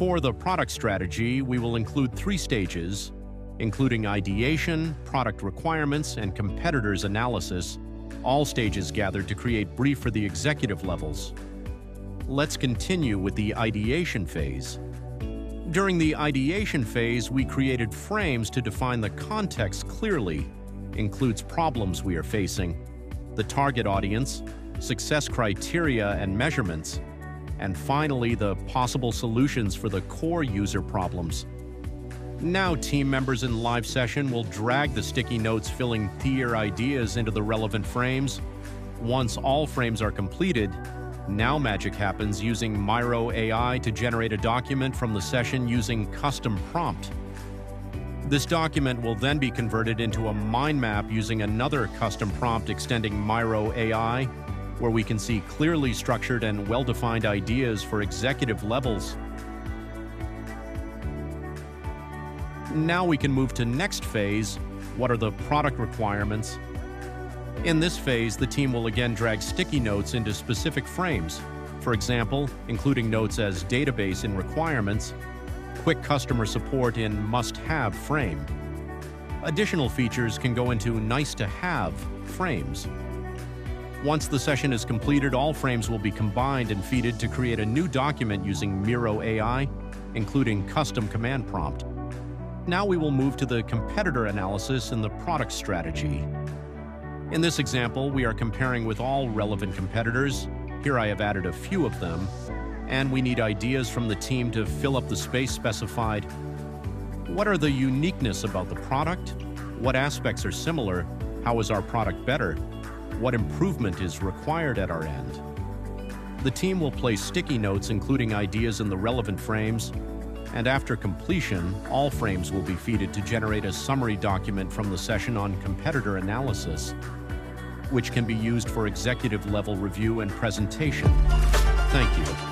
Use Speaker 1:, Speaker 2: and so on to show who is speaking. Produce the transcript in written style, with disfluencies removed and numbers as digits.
Speaker 1: For the product strategy, we will include 3 stages, including ideation, product requirements, and competitors analysis, all stages gathered to create brief for the executive levels. Let's continue with the ideation phase. During the ideation phase, we created frames to define the context clearly, includes problems we are facing, the target audience, success criteria and measurements, and finally the possible solutions for the core user problems. Now team members in live session will drag the sticky notes filling their ideas into the relevant frames. Once all frames are completed, now magic happens using Miro AI to generate a document from the session using custom prompt. This document will then be converted into a mind map using another custom prompt extending Miro AI, where we can see clearly structured and well-defined ideas for executive levels. Now we can move to next phase. What are the product requirements? In this phase, the team will again drag sticky notes into specific frames. For example, including notes as database in requirements, quick customer support in must-have frame. Additional features can go into nice-to-have frames. Once the session is completed, all frames will be combined and feeded to create a new document using Miro AI, including custom command prompt. Now we will move to the competitor analysis and the product strategy. In this example, we are comparing with all relevant competitors. Here I have added a few of them, and we need ideas from the team to fill up the space specified. What are the uniqueness about the product? What aspects are similar? How is our product better? What improvement is required at our end? The team will place sticky notes including ideas in the relevant frames, and after completion, all frames will be feeded to generate a summary document from the session on competitor analysis, which can be used for executive level review and presentation. Thank you.